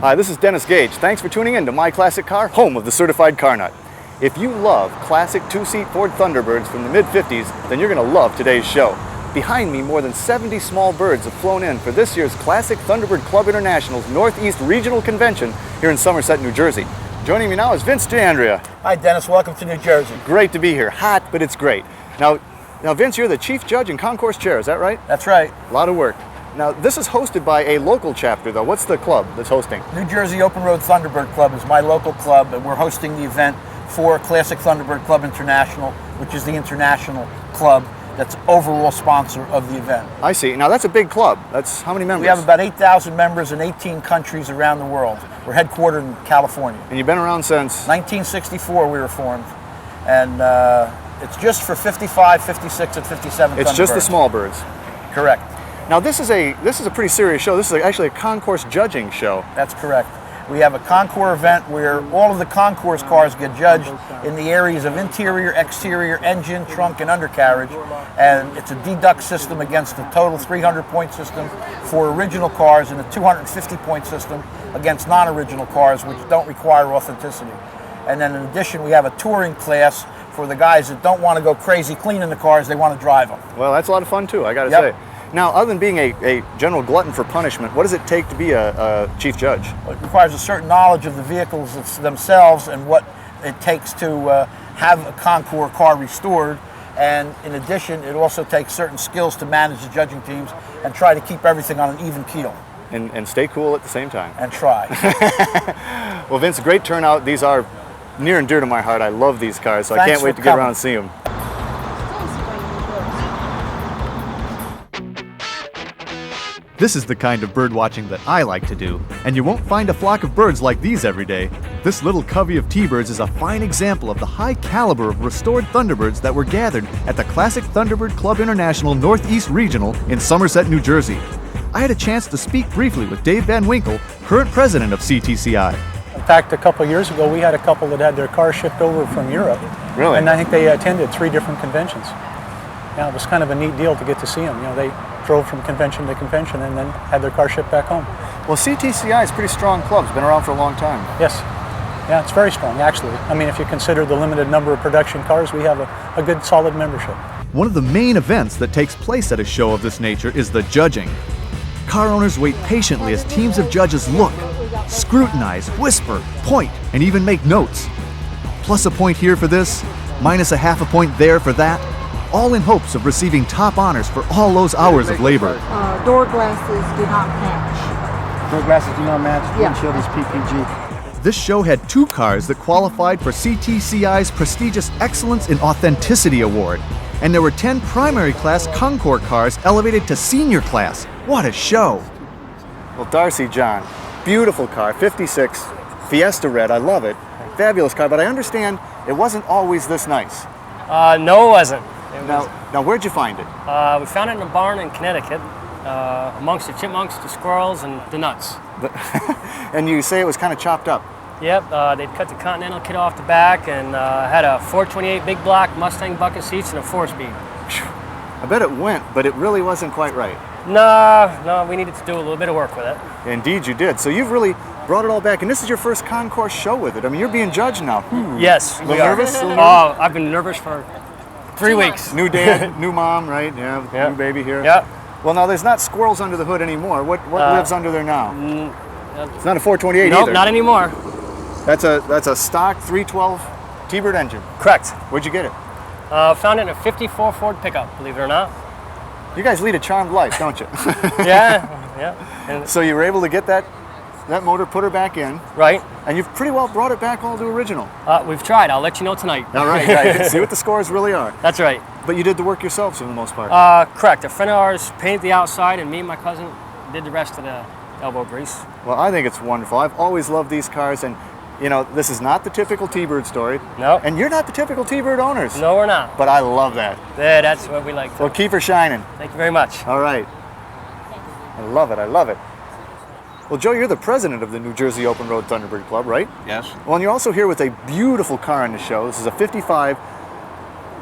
Hi, this is Dennis Gage. Thanks for tuning in to My Classic Car, home of the certified car nut. If you love classic two-seat Ford Thunderbirds from the mid-50s, then you're going to love today's show. Behind me, more than 70 small birds have flown in for this year's Classic Thunderbird Club International's Northeast Regional Convention here in Somerset, New Jersey. Joining me now is Vince DeAndrea. Hi, Dennis. Welcome to New Jersey. Great to be here. Hot, but it's great. Now, Vince, you're the chief judge and concourse chair, is that right? That's right. A lot of work. Now, this is hosted by a local chapter, though. What's the club that's hosting? New Jersey Open Road Thunderbird Club is my local club, and we're hosting the event for Classic Thunderbird Club International, which is the international club that's overall sponsor of the event. I see. Now, that's a big club. That's how many members? We have about 8,000 members in 18 countries around the world. We're headquartered in California. And you've been around since? 1964 we were formed, and it's just for 55, 56, and 57 It's just the Thunderbirds. small birds. Correct. Now, this is a pretty serious show. This is actually a concourse judging show. That's correct. We have a concours event where all of the concours cars get judged in the areas of interior, exterior, engine, trunk, and undercarriage. And it's a deduct system against the total 300-point system for original cars and a 250-point system against non-original cars, which don't require authenticity. And then in addition, we have a touring class for the guys that don't want to go crazy cleaning the cars, they want to drive them. Well, that's a lot of fun, too, I got to say. Now, other than being a general glutton for punishment, what does it take to be a chief judge? Well, it requires a certain knowledge of the vehicles themselves and what it takes to have a concours car restored. And in addition, it also takes certain skills to manage the judging teams and try to keep everything on an even keel. And stay cool at the same time. And try. Well, Vince, great turnout. These are near and dear to my heart. I love these cars, so I can't wait to get around and see them. This is the kind of bird watching that I like to do, and you won't find a flock of birds like these every day. This little covey of T-birds is a fine example of the high caliber of restored Thunderbirds that were gathered at the Classic Thunderbird Club International Northeast Regional in Somerset, New Jersey. I had a chance to speak briefly with Dave Van Winkle, current president of CTCI. In fact, a couple of years ago, we had a couple that had their car shipped over from Europe. Really? And I think they attended 3 different conventions. Yeah, it was kind of a neat deal to get to see them. You know, they drove from convention to convention and then had their car shipped back home. Well, CTCI is a pretty strong club. It's been around for a long time. Yes. Yeah, it's very strong, actually. I mean, if you consider the limited number of production cars, we have a good, solid membership. One of the main events that takes place at a show of this nature is the judging. Car owners wait patiently as teams of judges look, scrutinize, whisper, point, and even make notes. Plus a point here for this, minus a half a point there for that, all in hopes of receiving top honors for all those hours of labor. Door glasses do not match. Door glasses do not match. Yeah. Windshield is PPG. This show had 2 cars that qualified for CTCI's prestigious Excellence in Authenticity Award, and there were 10 primary class Concours cars elevated to senior class. What a show! Well, Darcy John, beautiful car, 56, Fiesta Red, I love it. Fabulous car, but I understand it wasn't always this nice. No, it wasn't. Now, where'd you find it? We found it in a barn in Connecticut, amongst the chipmunks, the squirrels, and the nuts. And you say it was kind of chopped up. Yep, they'd cut the Continental kit off the back and had a 428 big block Mustang bucket seats and a 4-speed. I bet it went, but it really wasn't quite right. No, we needed to do a little bit of work with it. Indeed you did. So you've really brought it all back, and this is your first concourse show with it. I mean, you're being judged now. Yes, A we little are. nervous? Oh, I've been nervous for 3 weeks. New dad, new mom, right? Yeah, new baby here. Yep. Well, now there's not squirrels under the hood anymore. What lives under there now? It's not a 428 Nope, either. not anymore. That's a stock 312 T-Bird engine. Correct. Where'd you get it? Found it in a 54 Ford pickup, believe it or not. You guys lead a charmed life, don't you? Yeah. And, So you were able to get that motor, put her back in, right. and you've pretty well brought it back all to original. We've tried. I'll let you know tonight. All right. See what the scores really are. That's right. But you did the work yourselves for the most part. Correct. A friend of ours painted the outside, and me and my cousin did the rest of the elbow grease. Well, I think it's wonderful. I've always loved these cars, and you know, this is not the typical T-Bird story. No. And you're not the typical T-Bird owners. No, we're not. But I love that. Yeah, that's what we like. Well, keep her shining. Thank you very much. All right. I love it. I love it. Well, Joe, you're the president of the New Jersey Open Road Thunderbird Club, right? Yes. Well, and you're also here with a beautiful car on the show. This is a 55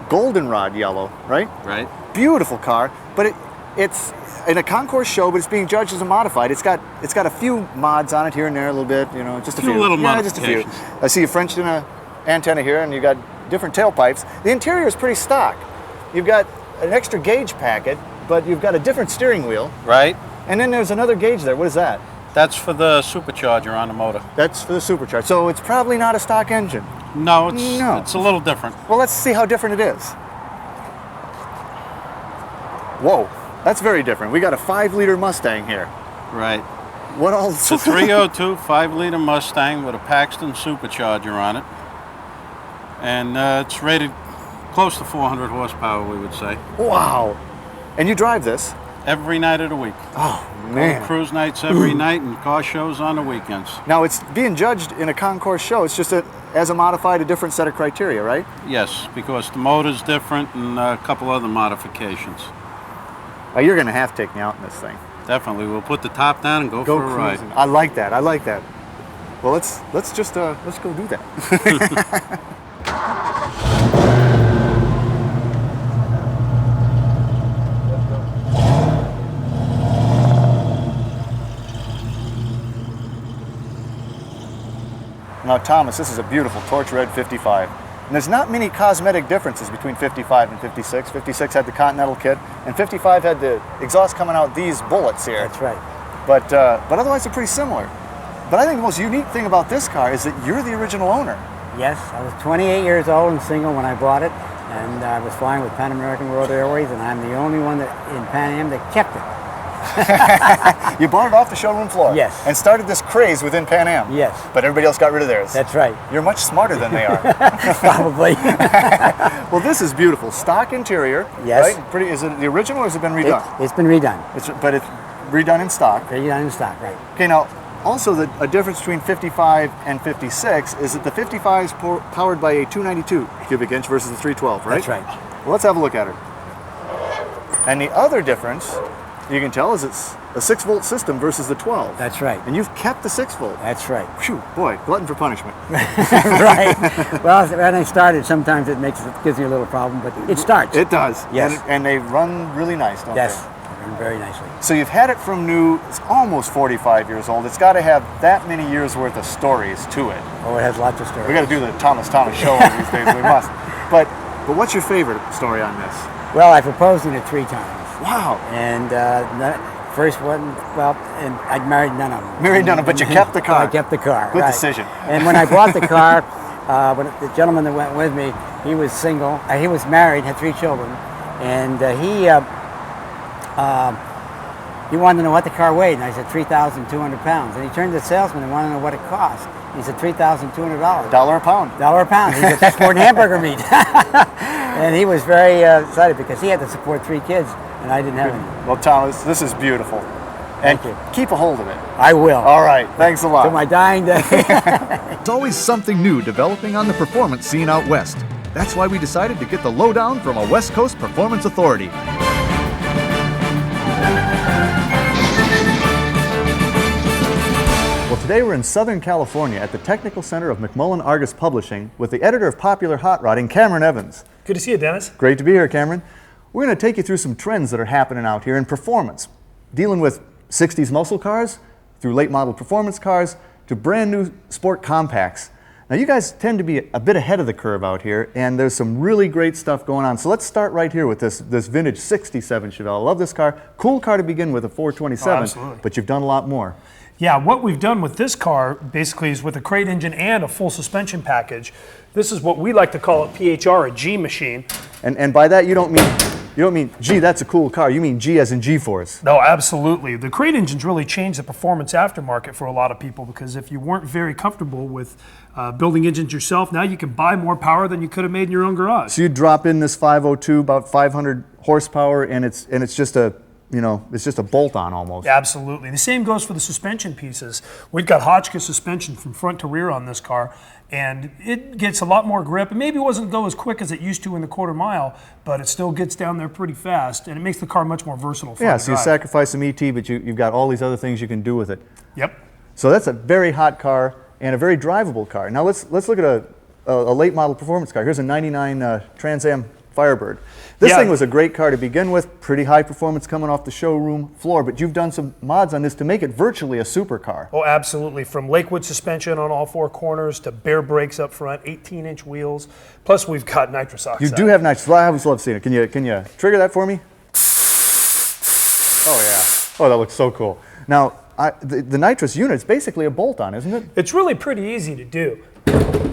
goldenrod yellow, right? Right. Beautiful car, but it's in a concourse show, but it's being judged as a modified. It's got a few mods on it here and there, a little bit, you know, just a few. Little yeah, just a few. I see a French antenna here, and you got different tailpipes. The interior is pretty stock. You've got an extra gauge packet, but you've got a different steering wheel. Right. And then there's another gauge there. What is that? That's for the supercharger on the motor. That's for the supercharger. So it's probably not a stock engine. No, it's a little different. Well, let's see how different it is. Whoa, that's very different. We got a 5-liter Mustang here. Right. What all? It's a 302 5-liter Mustang with a Paxton supercharger on it. And it's rated close to 400 horsepower, we would say. Wow. And you drive this? Every night of the week. Oh, man. Cruise nights every night and car shows on the weekends. Now, it's being judged in a concourse show. It's just as a modified, a different set of criteria, right? Yes, because the motor's different and a couple other modifications. Oh, you're going to have to take me out in this thing. Definitely. We'll put the top down and go for a ride. Cruising. I like that. I like that. Well, let's go do that. Now, Thomas, this is a beautiful torch red 55. And there's not many cosmetic differences between 55 and 56. 56 had the Continental kit, and 55 had the exhaust coming out these bullets here. That's right. But otherwise, they're pretty similar. But I think the most unique thing about this car is that you're the original owner. Yes, I was 28 years old and single when I bought it, and I was flying with Pan American World Airways, and I'm the only one in Pan Am that kept it. You bought it off the showroom floor. Yes. And started this craze within Pan Am. Yes. But everybody else got rid of theirs. That's right. You're much smarter than they are. Probably. Well, this is beautiful. Stock interior. Yes. Right? Is it the original or has it been redone? It's been redone. But it's redone in stock. Redone in stock, right. Okay, now, also a difference between 55 and 56 is that the 55 is powered by a 292 cubic inch versus the 312, right? That's right. Well, let's have a look at her. And the other difference you can tell is it's a 6-volt system versus the 12. That's right. And you've kept the 6-volt. That's right. Phew, boy, glutton for punishment. Right. Well, when I started, sometimes gives me a little problem, but it starts. It does. Yes. And they run really nice, don't Yes. they? They run very nicely. So you've had it from new. It's almost 45 years old. It's got to have that many years worth of stories to it. Oh, it has lots of stories. We got to do the Thomas show one of these days. We must. But what's your favorite story on this? Well, I proposed in it 3 times. Wow. And first one, and I married none of them. Married none of them, but you kept the car. I kept the car. Good right. decision. And when I bought the car, when the gentleman that went with me, he was single. He was married, had 3 children, and he wanted to know what the car weighed, and I said 3,200 pounds. And he turned to the salesman and wanted to know what it cost. He said $3,200. $1 a pound. $1 a pound. He said, that's more than hamburger meat. And he was very excited because he had to support 3 kids, and I didn't have any. Well, Thomas, this is beautiful. And Thank you. Keep a hold of it. I will. All right. Thanks a lot. To my dying day. There's always something new developing on the performance scene out west. That's why we decided to get the lowdown from a West Coast performance authority. Well, today we're in Southern California at the Technical Center of McMullen Argus Publishing with the editor of Popular Hot Rodding, Cameron Evans. Good to see you, Dennis. Great to be here, Cameron. We're going to take you through some trends that are happening out here in performance, dealing with 60s muscle cars, through late model performance cars, to brand new sport compacts. Now, you guys tend to be a bit ahead of the curve out here, and there's some really great stuff going on. So let's start right here with this vintage 67 Chevelle. I love this car. Cool car to begin with, a 427, absolutely. But you've done a lot more. Yeah, what we've done with this car basically is with a crate engine and a full suspension package. This is what we like to call a PHR, a G machine. And by that, you don't mean, gee, that's a cool car. You mean G as in G-force. No, absolutely. The crate engines really changed the performance aftermarket for a lot of people because if you weren't very comfortable with building engines yourself, now you can buy more power than you could have made in your own garage. So you drop in this 502, about 500 horsepower, and it's just a bolt-on almost. Absolutely. The same goes for the suspension pieces. We've got Hotchkiss suspension from front to rear on this car, and it gets a lot more grip. It maybe doesn't go as quick as it used to in the quarter mile, but it still gets down there pretty fast, and it makes the car much more versatile. Yeah, so you sacrifice some ET, but you've got all these other things you can do with it. Yep. So that's a very hot car and a very drivable car. Now let's look at a late model performance car. Here's a 99 Trans Am Firebird. This Yeah. thing was a great car to begin with, pretty high performance coming off the showroom floor, but you've done some mods on this to make it virtually a supercar. Oh, absolutely. From Lakewood suspension on all four corners to bare brakes up front, 18-inch wheels. Plus, we've got nitrous oxide. You do have nitrous. I always love seeing it. Can you trigger that for me? Oh yeah. Oh, that looks so cool. Now, the nitrous unit is basically a bolt-on, isn't it? It's really pretty easy to do.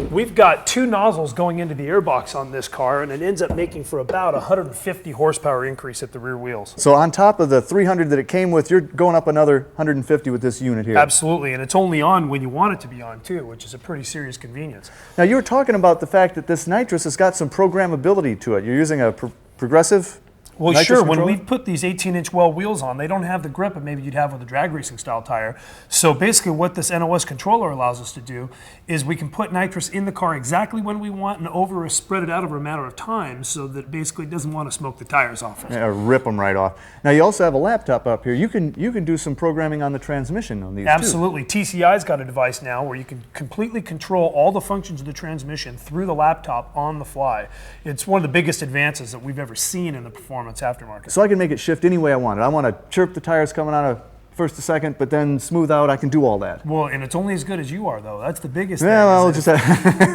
We've got two nozzles going into the airbox on this car, and it ends up making for about 150 horsepower increase at the rear wheels. So on top of the 300 that it came with, you're going up another 150 with this unit here. Absolutely, and it's only on when you want it to be on too, which is a pretty serious convenience. Now you were talking about the fact that this nitrous has got some programmability to it. You're using a progressive Well, nitrous sure, when controller? we put these 18-inch well wheels on, they don't have the grip that maybe you'd have with a drag racing style tire. So basically what this NOS controller allows us to do is we can put nitrous in the car exactly when we want and spread it out over a matter of time so that it basically doesn't want to smoke the tires off it. Yeah, rip them right off. Now you also have a laptop up here. You can do some programming on the transmission on these Absolutely. TCI's got a device now where you can completely control all the functions of the transmission through the laptop on the fly. It's one of the biggest advances that we've ever seen in the performance aftermarket. So I can make it shift any way I want it. I want to chirp the tires coming out of first to second, but then smooth out. I can do all that. Well, and it's only as good as you are, though. That's the biggest Yeah, well, thing. just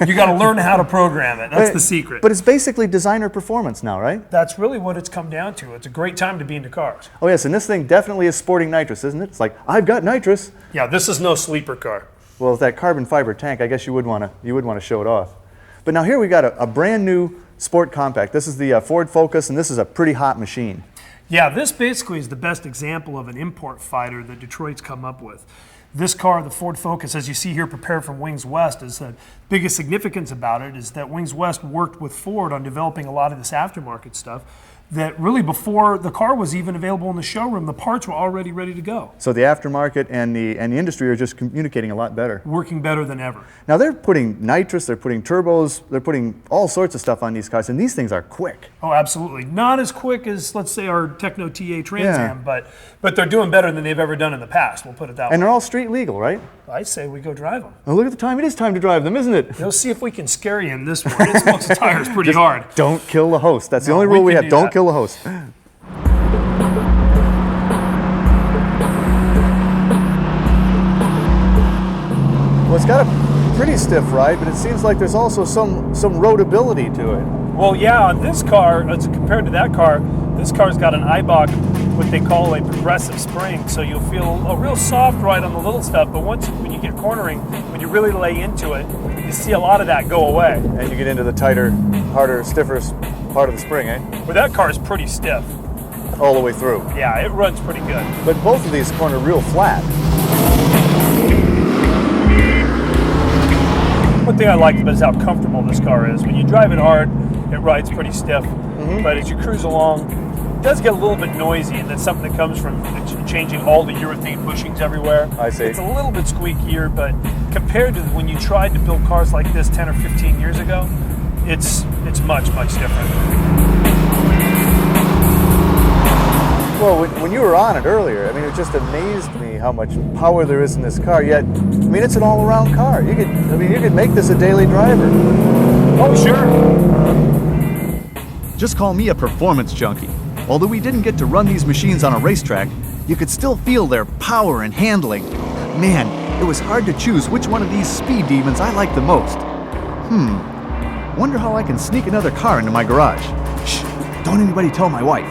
You got to learn how to program it. That's the secret. But it's basically designer performance now, right? That's really what it's come down to. It's a great time to be into cars. Oh yes, and this thing definitely is sporting nitrous, isn't it? It's like, I've got nitrous. Yeah, this is no sleeper car. Well, with that carbon fiber tank, I guess you would want to show it off. But now here we got a brand new sport compact. This is the Ford Focus, and this is a pretty hot machine. Yeah, this basically is the best example of an import fighter that Detroit's come up with. This car, the Ford Focus, as you see here prepared from Wings West, is the biggest significance about it is that Wings West worked with Ford on developing a lot of this aftermarket stuff that really before the car was even available in the showroom, the parts were already ready to go. So the aftermarket and the industry are just communicating a lot better. Working better than ever. Now they're putting nitrous, they're putting turbos, they're putting all sorts of stuff on these cars, and these things are quick. Oh, absolutely. Not as quick as, let's say, our Techno TA Trans Am, but they're doing better than they've ever done in the past, we'll put it that And way. they're all street legal, right? I say we go drive them. Oh, look at the time. It is time to drive them, isn't it? Let's see if we can scare you in this one. It smokes the tires pretty hard. Don't kill the host. That's the No, only we rule we can have. do Don't that. kill the host. Well, it's got a pretty stiff ride, but it seems like there's also some roadability to it. Well, yeah, on this car, as compared to that car, this car's got an Eibach, what they call a progressive spring, so you'll feel a real soft ride on the little stuff, but when you get cornering, when you really lay into it, you see a lot of that go away. And you get into the tighter, harder, stiffer part of the spring, eh? But that car is pretty stiff. All the way through. Yeah, it runs pretty good. But both of these corner real flat. One thing I like about it is how comfortable this car is. When you drive it hard, it rides pretty stiff, but as you cruise along, it does get a little bit noisy, and that's something that comes from changing all the urethane bushings everywhere. I see. It's a little bit squeakier, but compared to when you tried to build cars like this 10 or 15 years ago, it's much, much different. Well, when you were on it earlier, I mean, it just amazed me how much power there is in this car. Yet, I mean, it's an all-around car. You could make this a daily driver. Oh, sure. Just call me a performance junkie. Although we didn't get to run these machines on a racetrack, you could still feel their power and handling. Man, it was hard to choose which one of these speed demons I like the most. Wonder how I can sneak another car into my garage. Shh, don't anybody tell my wife.